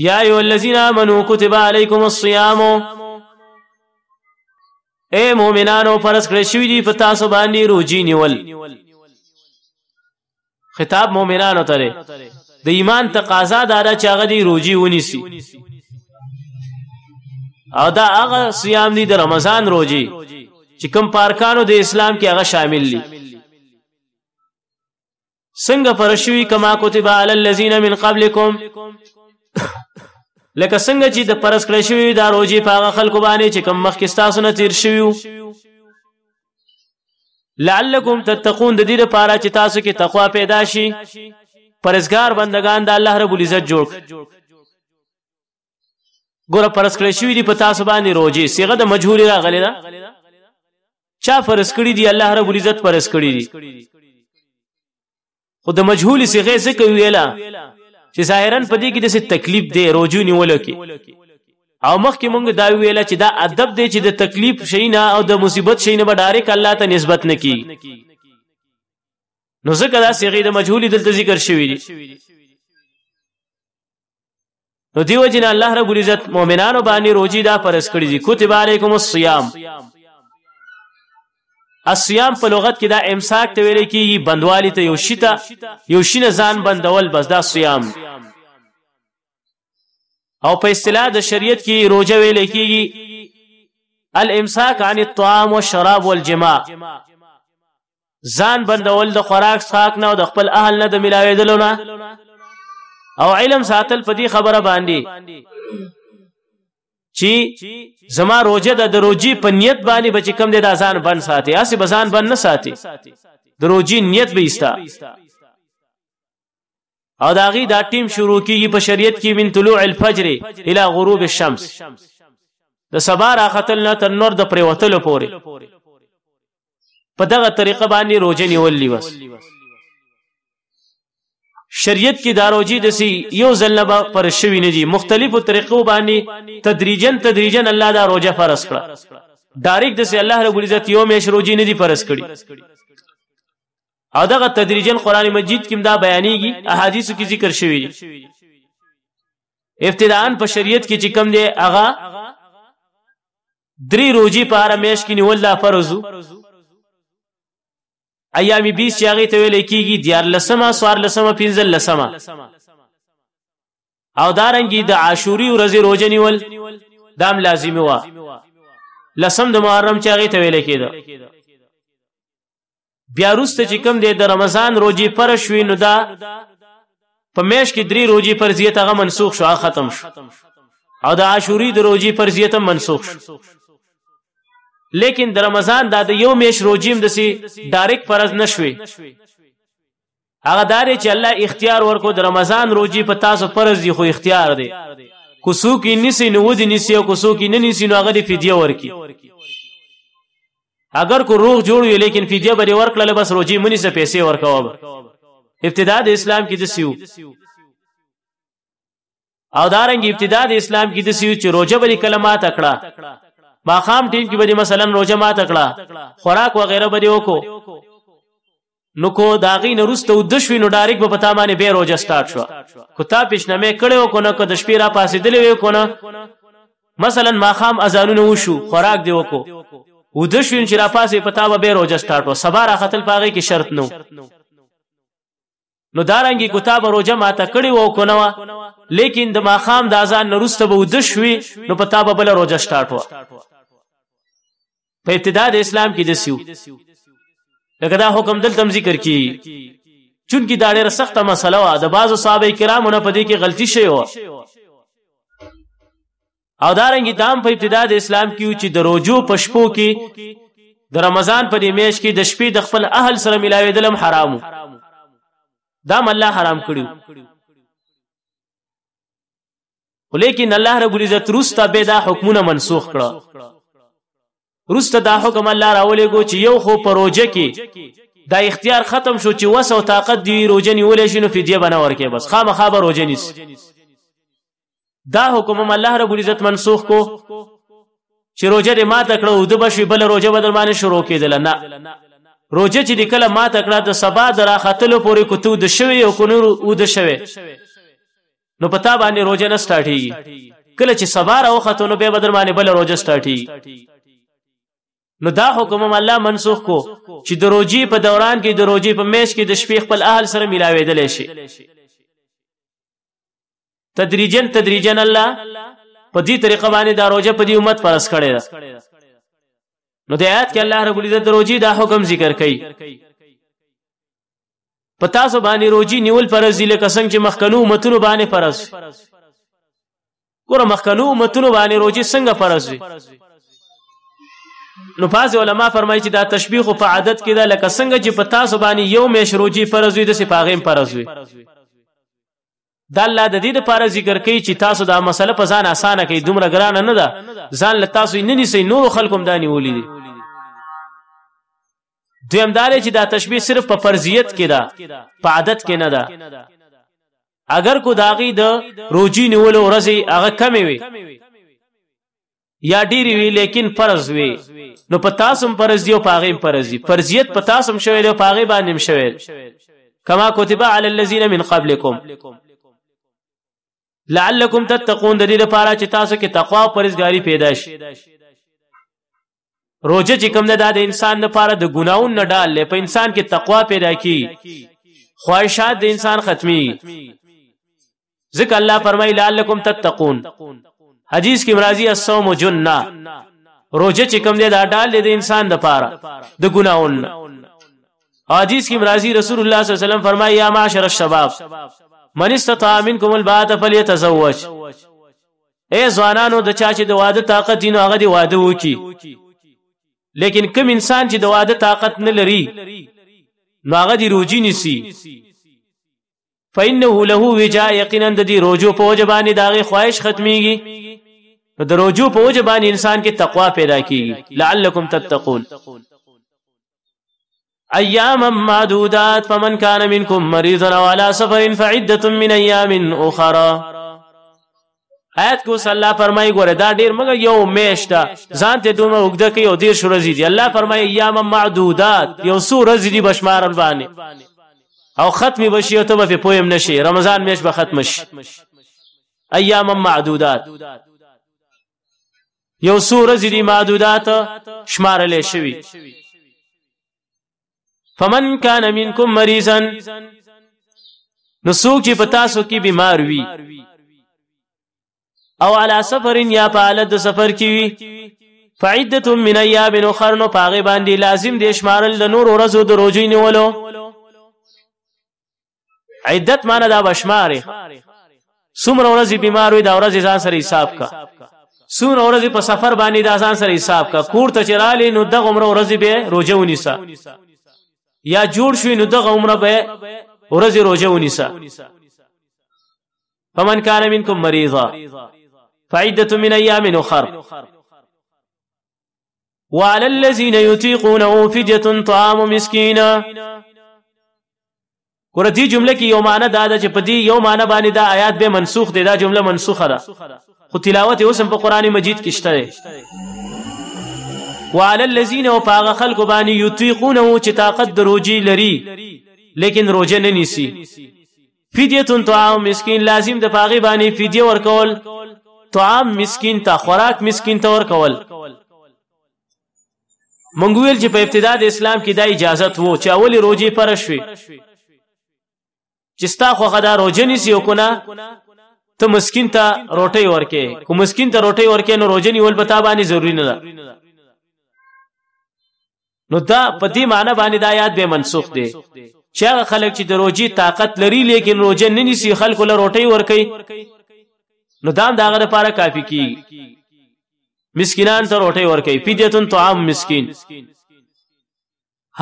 یا ایها الذین آمنوا کتب علیکم الصیام، اے مومنانو فرض کړی شوی دی په تاسو باندې روزي نیول. خطاب مومنانو ته دی. د ایمان تقاضا دا ده چې هغه دی روزي ونیسي، او دا هغه صیام دی د رمضان روزي چې کوم پارکانو د اسلام کې هغه شامل دي. څنګه فرض شوی کما کتب علی الذین من قبلکم، لکه څنګه چې د فرض کړی شوی دا روزي په هغه خلکو باندې چې کوم مخکې ستاسو نه تیر شوي وو، لعلکم تتقون، د دې لپاره چې تاسو کې تقوا پیدا شي. پرهیزګار بندگان د الله رب العزت جوړ. ګوره فرض کړی شوی دی په تاسو باندې روزي، صيغه د مجهول راغلی ده. چا فرض کړی دی؟ الله رب العزت فرض کړی دی. خو د مجهول صيغه څه کوي ویلا چې ظاهرا په دې کې د څه تکلیف دی روزو نیولو کې، او مخکې مونږ دا ویلا چې دا ادب دی چې د تکلیف شي نه او د مصیبت شي نه به ډایرک الله ته نسبت نه کی. نو ځکه دا صيغه د مجهول دلته ذکر شوی دی. نو دیو جن الله رب العزت مؤمنانو باندې روزي دا فرض کړی دي. کتب علیکم الصیام. الصیام په لغت کې دا امساک ته ویل کېږي، بندوالی ته، یو شي نه ځان بندول، بس دا صیام. او په اصطلاح د شریعت کې روزه ویل کېږي الامساک عن الطعام والشراب والجماع، ځان بندول د خوراک څښاک نه او د خپل اهل نه د ملاوېدلو نه، او علم ساتل په دې خبره باندې چې زما روزه د روزي په نیت باندې به چې کم دی دا ځان بند ساتي، هسې به ځان بند نه ساتي، د روزي نیت به ایستا. او د هغې دا ټیم شروع کېږي په شریعت کې من طلوع الفجر الى غروب الشمس، د سبا راختل نه تر نور د پرېوتلو پورې. په دغه طریقه باندې روزه نیول دي. بس شریعت کې دا روزي داسې یو ځل نه به فرض شوي نه دي، مختلفو طریقو باندې تدریجن الله دا روزه فرض کړه. ډایرکټ داسې الله رب العزت یو میاشت روزي نه دي فرض کړي، او دغه تدریجن قرآن مجید کې دا بیانېږي، احادیثو کې ذکر شوي دي. ابتداءً په شریعت کې چې کوم دی هغه 3 روزي په هره میاشت کې نیول دا فرض وو. ایامی 20 چې هغې ته ویلی کېږي 14 14 15 او دارنګې د عاشوري ورځې روزه نیول دا هم لازمي وه. 10 د محرم چې هغې ته ویلی کېده. بیا وروسته چې کوم دی د رمضان روزې فرض شوي، نو دا په میاشت کې 3 روزې فرضیت هغه منسوخ شو، هغه ختم شو، او د عاشوري د روزې فرضیت هم منسوخ شو. لیکن د رمضان دا د یو میاشت روزې هم داسې ډایرکټ فرض نه شوې. هغه دا دی چې الله اختیار ورکو د رمضان روزې په تاسو فرض دي، خو اختیار دی. که څوک یې نیسي نو ودې نیسي، او که څوک یې نه نیسي نو هغه دې فدیه ورکړي. اگر کو روغ جوړ وي لیکن فدیه به دې ورکړله، بس روزې مه نیسه، پیسې ورکوه به. ابتدا د اسلام کې داسې وو. او دارنګې ابتدا د اسلام کې داسې وو چې روزه به دې کله ماته کړه، ماښام ټیم کې به دې مثلا روزه ماته کړه، خوراک وغیره به دې وکړو، نو کو د هغې نه وروسته اوده شوي نو ډایرکټ به په تا باندې بیا روزه سټارټ شوه. که تا پیشنمې کړې وه که نه، که د شپې را پاڅېدلې وې که نه، مثلا ماښام اذانونه وشو، خوراک دې وکړو، اوده شوي چې را پاسې په تا به بیا روزه سټارټ وه، سبا راختل په هغې کې شرط نه. نو دارنګې که تا به روزه ماته کړې وه او که نه وه، لیکن د ماښام د اذان نه وروسته به اوده شوي نو په تا به بله روزه سټارټ وه. په ابتدا د اسلام کې داسې وو. لکه دا حکم دلته هم ذکر کېږي، چونکې دا ډېره سخته مسله وه، د بعضو صحابه کرامو نه په دې کې غلطي شوې وه. او دارنګې دا هم په ابتدا د اسلام کې وو چې د روزو په شپو کې د رمضان په دې میاشت کې د شپې د خپل اهل سره ملاوېدل هم حرام وو. دا هم الله حرام کړي وو. خو لیکن الله رب العزت وروسته بیا دا حکمونه منسوخ کړه. وروسته دا حکم الله راولېږو چې یو خو په روزه کې دا اختیار ختم شو چې وس او طاقت دی روزه نیولی شي نو فدیه به نه ورکوي، بس خامخا به روزه نیسي. دا حکم هم الله رب العزت منسوخ کو چې روزه دې ماته کړه اوده به شوي، بله روزه به در باندې شروع کېدله. نه، روزه چې دې کله ماته کړه د سبا د راختلو پورې که ته اوده شوې او که نور اوده شوې، نو پتا باندې روزه نه سٹارټيږي کله چې سبا راوخته نو به بدر باندې بل روزه سٹارټيږي نو دا حکم الله منسوخ کو چې د روزي په دوران کې د روزي په میش کې د شپې خپل اهل سره ملاوېدل شي تدریجن الله په دې طریقه باندې دا روزه په دې امت فرض کړي ده نو د آیات کې الله رب العزت د روزي دا حکم ذکر کړي پتا سو باندې روزي نیول فرض دي لکه څنګه چې مخکنو امتونو باندې فرض ګوره مخکنو امتونو باندې روزي څنګه فرض دي نو بعض علما فرمایي چې دا تشبیه په عادت کې ده لکه څنګه چې پتا سو باندې یو میش روزي فرض وي د سپاغیم فرض وي دا الله د دې لپاره ذکر کوي چې تاسو دا مسله په ځان اسانه کوي دومره ګرانه نه ده ځان له تاسو نه نيسي نور خلکم دانی ولې دي دویم دا چې دا تشبیه صرف په فرضیت کې ده په عادت کې نه ده اگر کو داغي د روزي نیولو ورځي هغه کمې وي یا ډیری وی لیکن فرض وی نو پتاسم فرض دی او پاغیم فرض دی فرضیت پتاسم شوی دی او پاغی باندې شوی کما کتب علی الذین من قبلکم لعلکم تتقون د دې لپاره چې تاسو کې تقوا او پرهیزګاری پیدا شي روزه چې کوم نه د انسان لپاره د ګناون نه ډال په انسان کې تقوا پیدا کی خواہشات د انسان ختمي ذکر الله فرمایي لعلکم تتقون حدیث کی مرضی الصوم جنہ روزه چې کوم دی دا ډال دی د انسان د پاره د ګناون حدیث کی مرضی رسول الله صلی الله علیه وسلم فرمایي یا معاشر الشباب من استطاع منکم الباءة فلیتزوج اے ځوانانو د چا چې د واده طاقت دي نو هغه دی واده وکي لیکن کوم انسان چې د واده طاقت نه لري نو هغه دی روزي نیسي فإنه له وجاء یقینا د دې روزو په وجه باندې داغه خواهش ختميږي نو د روزو په وجه باندې انسان کې تقوا پیدا کیږي لعلکم تتقون ایاما معدودات فمن كان منكم مريضا او على سفر فعدة من ايام اخرى آیت کو صلی الله فرمایي ګوره دا ډیر مګر یو میشتا ځان ته دومره وګد کوي او ډیر شورزي دي الله فرمایي ایاما معدودات یو سورز دي بشمار باندې او ختمی بشي او ته به پویم نشي رمضان میش به ختم شي ایام معدودات یو سورز دي معدودات شمارل شوی فمن کان منکم مریضا نسوک چې پتا سو کی بیمار وی او علی سفر یا په حالت سفر کی وی فعدة من ایام اخر نو پاغه باندې لازم دي شمارل د نور ورځو د روزي نیولو عدت معنی دا بشماري څومره ورځې بیمار وي دا ورځې ځان سره حساب کا څومره ورځې په سفر باندې دا ځان سره حساب کا کور ته چرالې نو دغه عمره ورځې به روزه ونیسا یا جوړ شوی نو دغه عمره به ورځې روزه ونیسا فمن كان منكم مريضا فعدة من ايام اخر وعلى الذين يطيقونه فدية طعام مسكين ور دې جمله کې یو معنی دا ده چې په دې یو معنی باندې دا آیات به منسوخ دي دا جمله منسوخه ده خو تلاوت اوس په قران مجید کې شته وعلى الذين وفاغ خلق باندې يطيقونه چې طاقت دروجي لري لیکن روزه نه نیسي فدیه طعام مسکین لازم د پاغي باندې فدیه ورکول طعام مسکین ته خوراک مسکین ته ورکول مونږ ویل چې په ابتدا د اسلام کې دا اجازه وو چې اولی روزي فرض شوي چستا خو خدا روزه نیسی وکنا ته مسکین ته روټي ورکې کو مسکین ته روټي ورکې نو روزه نیول پتا باندې ضروری نه ده نو دا په دې معنی باندې د آیات به منسوخ دي چې هغه خلک چې د روزي طاقت لري لیکن روزه نه نیسی خلکو له روټي ورکې نو دام داغه لپاره کافی کی مسکینان ته روټي ورکې فدیه طعام مسکین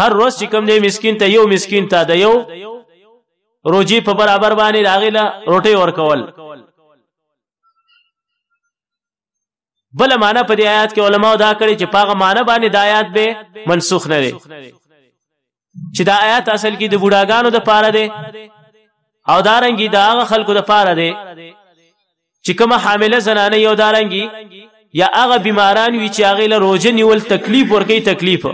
هر روز چې کوم دی مسکین ته یو مسکین ته د یو روزي په برابر باندې راغله روټي ورکول بل معنا په دې آیات کې علماء دا کړي چې پاغه معنا باندې د آیات به منسوخ نه دي چې دا آیات اصل کې د بوډاګانو د پاره دي او دارنګي دا هغه خلکو د پاره دي چې کومه حامله زنانه یو دارنګي یا هغه بیماران وي چې هغه له روزه نیول تکلیف ورکي تکلیف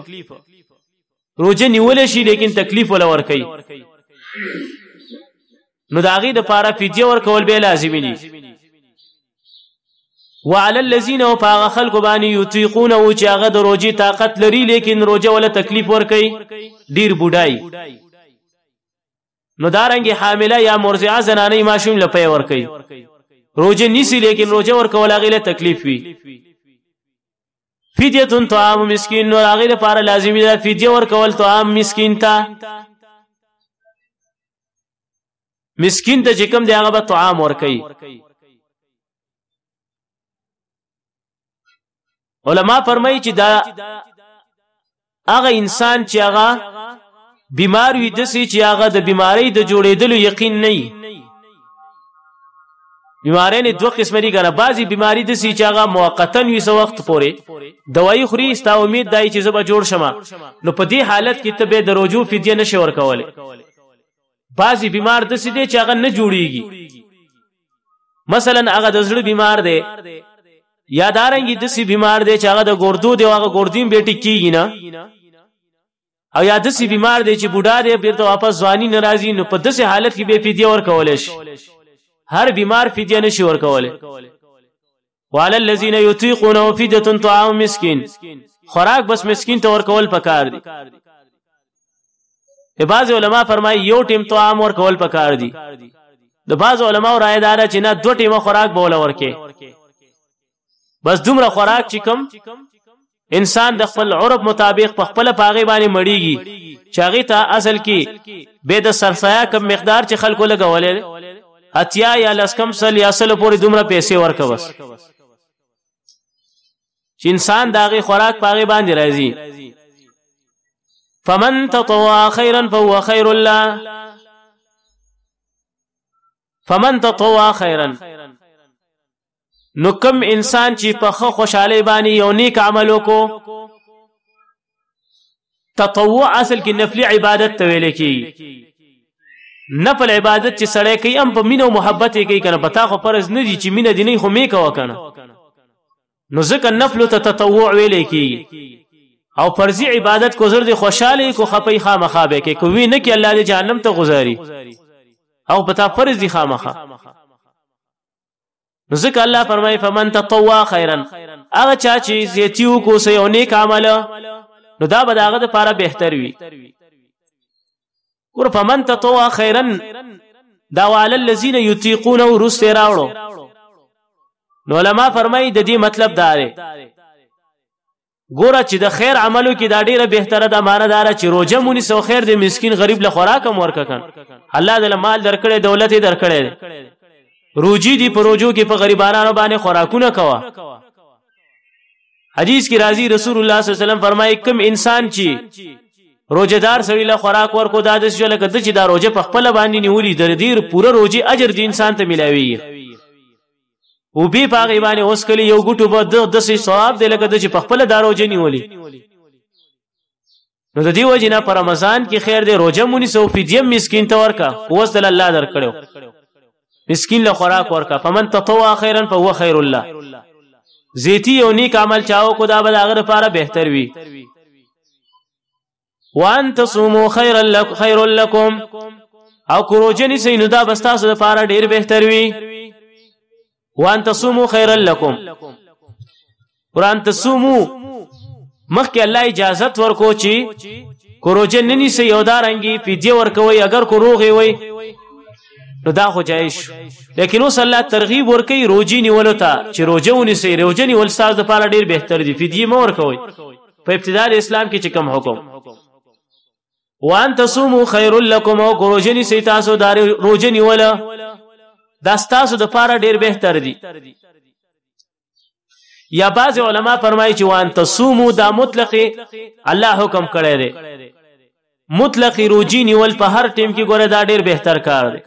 روزه نیول شي لیکن تکلیف ولا ورکي نو د هغې دپاره فدیه ورکول به لازمي دي. وعلى الذين او پاغه خلق باندې یطیقون او چې هغه د روزي طاقت لري لیکن روزه ولا تکلیف ور کوي ډیر بوډای نو دارنګي حامله یا مرضعه زنانه ماشوم لپاره ور کوي روزه نیسی لیکن روزه ور کول هغه له تکلیف وي. فدیه طعام مسکین نو هغه لپاره لازمي ده فدیه ور کول طعام مسکین ته مسکین ته چې کوم دی هغه به طعام ور کوي. علماء فرمایي چې دا هغه انسان چې هغه بیمار وي دسي چې هغه د بیماری د جوړېدلو یقین نه وي. بیماری نه دوه قسم دي کنه بعضی بیماری دسي چې هغه موقتا وي سو وخت پورې دوايي خوري استا امید دای چې زبا جوړ شمه نو په دې حالت کې ته به د روزو فدیه نشي ورکوله. بعضی بیمار دسي دي چې هغه نه جوړيږي مثلا هغه د زړه بیمار دی یا دارنګي دسی بیمار دی چې هغه د ګردو دی هغه ګردیم بیٹی کیږي نه او یا دسی بیمار دی چې بوډا دی بیرته واپس ځواني ناراضي نو په داسې حالت کې به فدیه ورکول شي. هر بیمار فدیه نشي ورکول. وعلى الذين يطيقون فدية طعام مسكين خوراک بس مسکین ته ورکول پکار دي. بعض علما فرمایي یو ټیم طعام ورکول پکار دي. د بعض علما رائے دار چې نه دو ټیمه خوراک بوله ورکه بس دومره خوراک چې کوم انسان د خپل عرب مطابق په خپل پاغي باندې مړیږي چې هغه ته اصل کې به د سرسایا کم مقدار چې خلکو لګولې اتیا یا لسکم سل یا سل پورې دومره پیسې ورکه بس چې انسان داغي خوراک پاغي باندې راځي. فمن تطوع خيرا فهو خير له فمن تطوع خيرا نو کم انسان چې په خوشاله باندې یو نیک عمل وکړو تطوع اصل کې نفلی عبادت ته ویل کیږي. نفل عبادت چې سړی کوي هم په مینه او محبت یې کوي کنه پتا خو فرض نه دي چې مینه دي نه خو می کوه کنه نو ځکه نفل ته تطوع ویل کیږي. او فرضي عبادت کو زړه خوشاله کو خپي خامخابه کې کوي نه کې الله دې جهنم ته گزاري او پتا فرض دي خامخا ذکر الله فرمای فمن تطوع خيرا هغه چا چې زیتیو کو سه یو نیک عمل نو دا به داغه لپاره بهتر وي. ور فمن تطوع خيرا دا وعلى الذين يطيقون ورست راوړو نو علما فرمای د دې مطلب دا دی ګوره چې د خیر عملو کې دا ډیره بهتره ده معنی دار چې روزه مونږ سو خیر د مسکین غریب له خوراک هم ورککن الله دې مال درکړي دولت درکړي روجی دی په روجو کې په غریبانو باندې خوراکونه کوا. حدیث کې راځي رسول الله صلی الله علیه وسلم فرمایي کوم انسان چې روزدار سړي له خوراک ورکو د دې لکه د چې دا روزه په خپل باندې نیولې د دې پوره روزي اجر دی انسان ته ملاوي او به پاغي باندې اوس کلی یو ګټو به د ثواب دی لکه د چې په خپل دا روزه نیولې. نو د دې وجنه په رمضان کې خیر دی روزه مونږ سو فدیه مسکین ته ورکا اوس د الله درکړو مسکین له خوراک ورکا. فمن تطوع خيرا فهو خير له زیتی یو نیک عمل چاو کو دا به هغه لپاره بهتر وي. وان تصوموا خير لكم او کروجنی سینو دا بستاسو لپاره ډیر بهتر وي. وان تصوموا خير لكم قرآن تصوموا مخکې الله اجازت ورکو چې کروجن ننی سي یو دارنګي فدیه ورکوي اگر کو روغي وي نو دا خو جایز لیکن اوس الله ترغیب ورکوي روزي نیولو ته چې روزه ونیسي روزه نیول ستاسو لپاره ډیر بهتر دي فدیه مو ورکوي. په ابتداء اسلام کې چې کوم حکم وان تصوموا خير لكم او روزه نیسي تاسو دا روزه نیوله دا ستاسو د لپاره ډیر بهتر دي. یا بعض علما فرمایي چې وان تصوموا دا مطلق الله حکم کړی دی مطلق روزي نیول په هر ټیم کې ګوره دا ډیر بهتر کار دی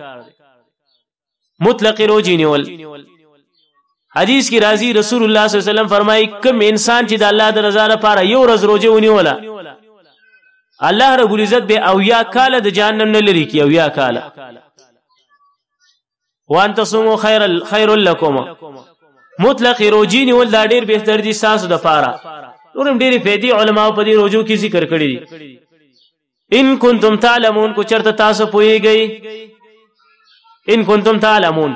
مطلق روزي نیول. حدیث کی راضی رسول الله صلی الله علیه وسلم فرمایي کوم انسان چې د الله د رضا لپاره یو ورځ روزه ونیوله الله رب العزت به او یا کاله د جهنم نه لري کی او یا کاله. وان تصوموا خير لكم مطلق روزي نیول دا ډیر بهتر دي تاسو د لپاره. نورم ډیره فائدې علماء په دې روزو کې ذکر کړی دي. ان کنتم تعلمون کو چرته تاسو پوهیږئ ان کنتم تعلمون.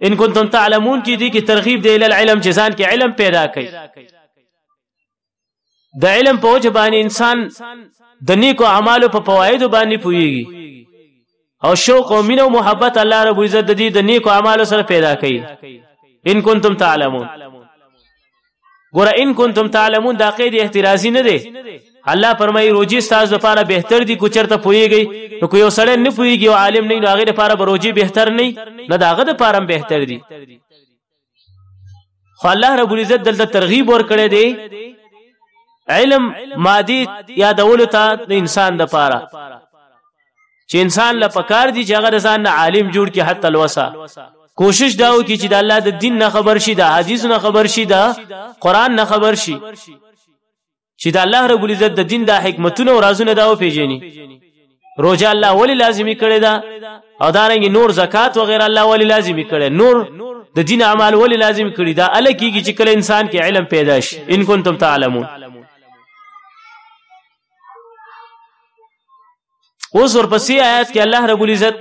ان کنتم تعلمون کی دی کی ترغیب دی العلم جزان کی علم پیدا کړي. د علم په وجه باندې انسان د نیکو اعمالو په فواید باندې پوهیږي او شوق او مینه او محبت الله رب عزت د دې د نیکو اعمالو سره پیدا کړي. ان کنتم تعلمون. ګوره ان کنتم تعلمون دا قید احترازی نه دی. الله فرمایي روزي ستاسو لپاره بهتر دي کو چرته پوهیږي. نو کو یو سړی نه پوهیږي او عالم نه نو هغه لپاره به روزي بهتر نه داغه لپاره بهتر دي. خو الله رب العزت دلته ترغیب ورکړي دی علم مادي یادولو ته د انسان لپاره چې انسان له پکار دي چې هغه ځان عالم جوړ کړي حتی الوسع. کوشش داو کی چې د الله د دین نه خبر شي، د حدیث نه خبر شي، د قران نه خبر شي، چې د الله رب العزت د دین د حکمتونو او رازونو داو پیژني. روزه الله ولی لازمی کړی دا او دارنګ نور زکات وغیرہ الله ولی لازمی کړی، نور د دین اعمال ولی لازمی کړی. دا الکیږي چې کله انسان کې علم پیدا شي. ان کنتم تعلمون. اوس ورپسې آیات کې الله رب العزت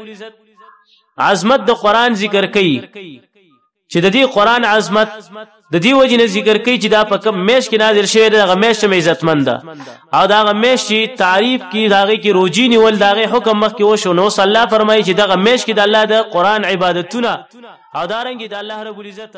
عظمت د قران ذکر کوي چې د دې قران عظمت د دې وجنه ذکر کوي چې دا په کوم میش کې نازل شوی دی. هغه میش مې عزتمند ده او دا هغه میش چې تعریف کی داغه کې روزي نیول داغه حکم مخ کې وشو. نو صلی الله فرمایي چې دغه میش کې د الله د قران عبادتونه او دارنګ د الله رب العزت